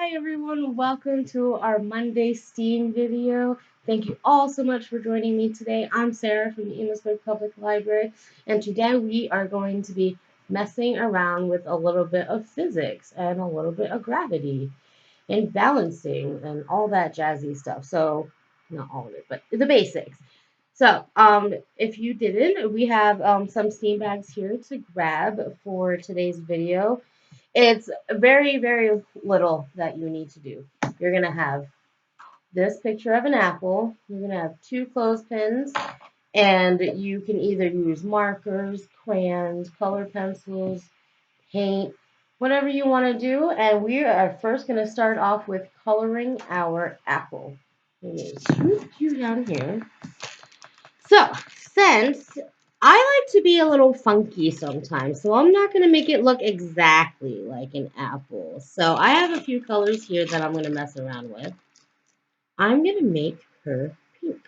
Hi everyone, welcome to our Monday STEAM video. Thank you all so much for joining me today. I'm Sarah from the Amherstburg Public Library, and today we are going to be messing around with a little bit of physics and a little bit of gravity and balancing and all that jazzy stuff. So, not all of it, but the basics. If you didn't, we have some steam bags here to grab for today's video. It's very, very little that you need to do. You're going to have this picture of an apple. You're going to have two clothespins, and you can either use markers, crayons, color pencils, paint, whatever you want to do. And we are first going to start off with coloring our apple. Let me swoop you down here. So, since I like to be a little funky sometimes, so I'm not going to make it look exactly like an apple. So, I have a few colors here that I'm going to mess around with. I'm going to make her pink.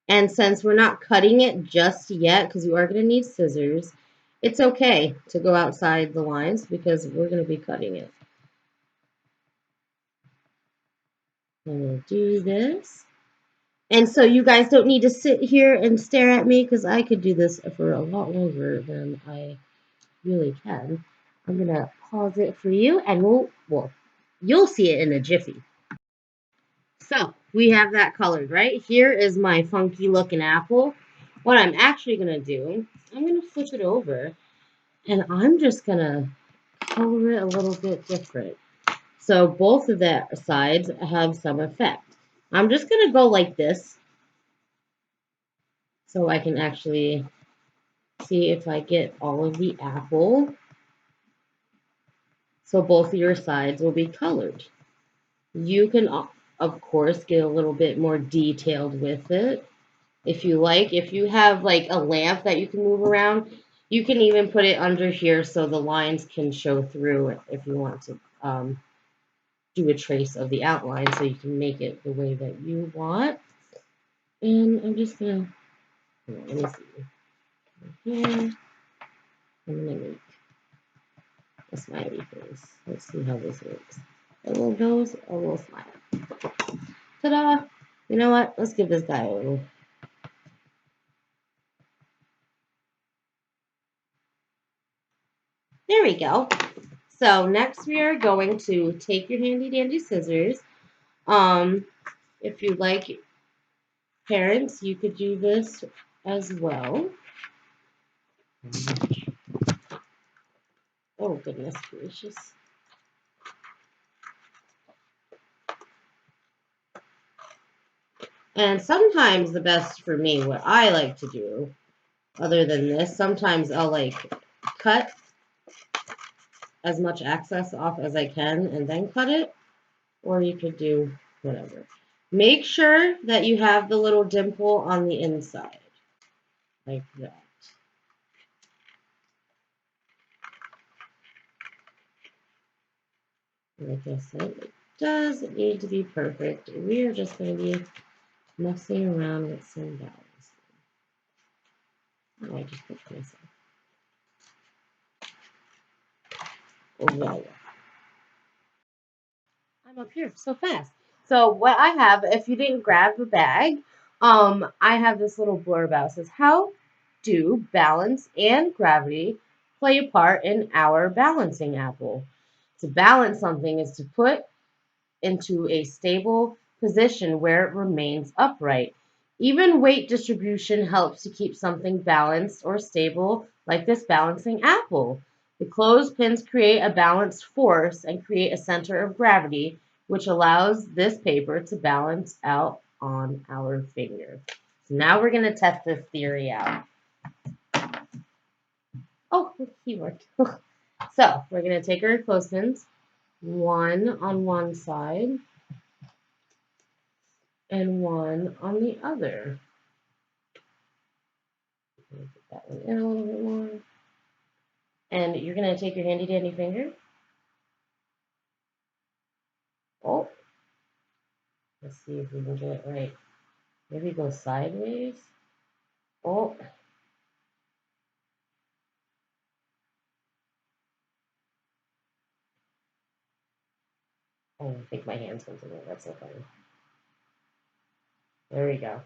And since we're not cutting it just yet, because you are going to need scissors, it's okay to go outside the lines because we're going to be cutting it. I'm going to do this. And so you guys don't need to sit here and stare at me because I could do this for a lot longer than I really can. I'm going to pause it for you and you'll see it in a jiffy. So we have that colored, right? Here is my funky looking apple. What I'm actually going to do, I'm going to flip it over and I'm just going to color it a little bit different. So both of the sides have some effect. I'm just going to go like this so I can actually see if I get all of the apple. So both of your sides will be colored. You can, of course, get a little bit more detailed with it if you like. If you have like a lamp that you can move around, you can even put it under here so the lines can show through if you want to do a trace of the outline so you can make it the way that you want. And I'm just going to, let me see. Here, I'm going to make a smiley face. Let's see how this works. A little nose, a little smile. Ta-da! You know what? Let's give this guy a little. There we go. So next we are going to take your handy dandy scissors. If you like, parents, you could do this as well. Oh goodness gracious. And sometimes the best for me, what I like to do, other than this, sometimes I'll like cut as much excess off as I can and then cut it, or you could do whatever. Make sure that you have the little dimple on the inside, like that. Like I said, it doesn't need to be perfect. We are just going to be messing around with some balance. Oh, I just pushed myself. Oh, yeah. I'm up here so fast. So what I have, if you didn't grab the bag, I have this little blurb out. It says, how do balance and gravity play a part in our balancing apple? To balance something is to put into a stable position where it remains upright. Even weight distribution helps to keep something balanced or stable, like this balancing apple. The clothespins create a balanced force and create a center of gravity, which allows this paper to balance out on our finger. So now we're going to test this theory out. Oh, he worked. So we're going to take our clothespins, one on one side and one on the other. Get that one in a little bit more. And you're going to take your handy dandy finger. Oh, let's see if we can get it right. Maybe go sideways. Oh, Oh, I think my hands went in there. That's so funny. There we go.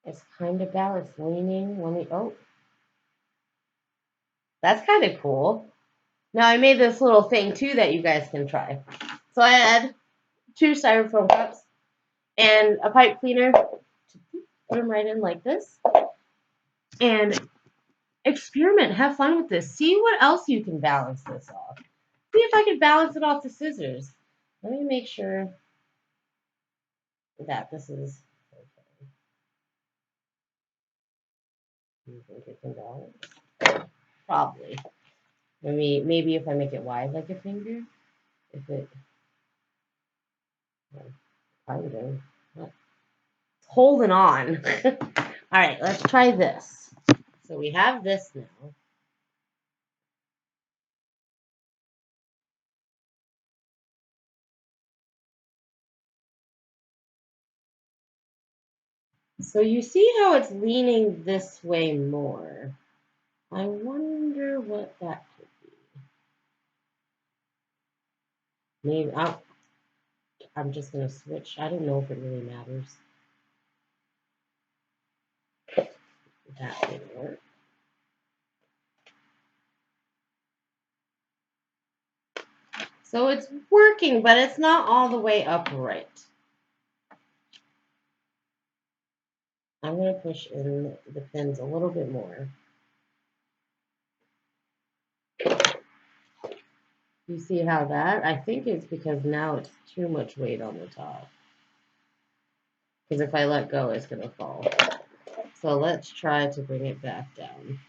It's kind of balanced, leaning. Let me. Oh, that's kind of cool. Now I made this little thing too that you guys can try. So I had 2 styrofoam cups and a pipe cleaner. Put them right in like this. And experiment. Have fun with this. See what else you can balance this off. See if I can balance it off the scissors. Let me make sure that this is okay. Do you think it can balance? Probably. Maybe if I make it wide like a finger, if it kind of it's holding on. All right, let's try this. So we have this now. So you see how it's leaning this way more. I wonder what that could be. Maybe I'm just going to switch. I don't know if it really matters. That didn't work. So it's working, but it's not all the way upright. I'm going to push in the pins a little bit more. You see how that? I think it's because now it's too much weight on the top. Because if I let go, it's going to fall. So let's try to bring it back down.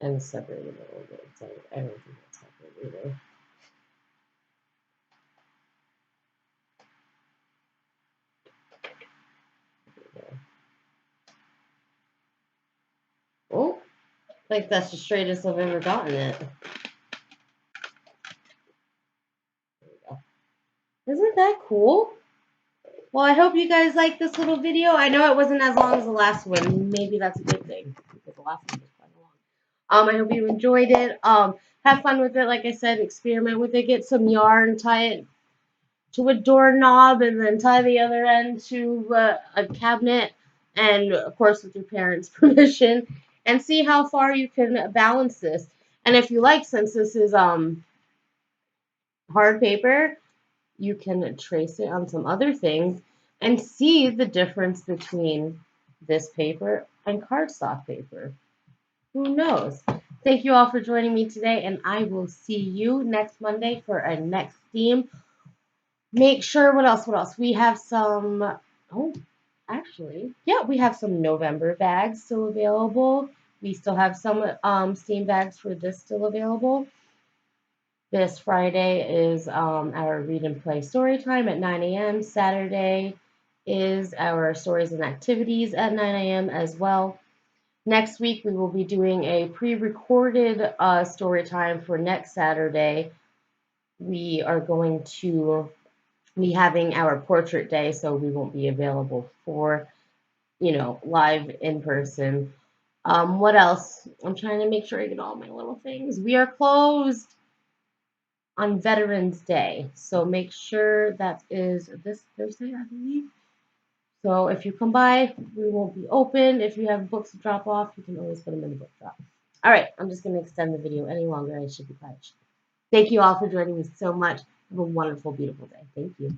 And separate it a little bit. So I don't think that's happening either. Oh, like that's the straightest I've ever gotten it. There we go. Isn't that cool? Well, I hope you guys like this little video. I know it wasn't as long as the last one. Maybe that's a good thing because the last one was quite long. I hope you enjoyed it. Have fun with it. Like I said, experiment with it. Get some yarn, tie it to a doorknob, and then tie the other end to a cabinet, and of course with your parents' permission, and see how far you can balance this. And if you like, since this is hard paper, you can trace it on some other things and see the difference between this paper and cardstock paper. Who knows? Thank you all for joining me today, and I will see you next Monday for our next theme. Make sure, what else? We have some, oh, actually, yeah, we have some November bags still available. We still have some steam bags for this still available. This Friday is our read and play story time at 9 a.m. Saturday is our stories and activities at 9 a.m. as well. Next week, we will be doing a pre-recorded story time for next Saturday. We are going to be having our portrait day, so we won't be available for, live in person. What else? I'm trying to make sure I get all my little things. We are closed on Veterans Day. So make sure that is this Thursday, I believe. So if you come by, we will be open. If you have books to drop off, you can always put them in the book drop. All right, I'm just going to extend the video any longer. I should be quiet. Thank you all for joining me so much. Have a wonderful, beautiful day. Thank you.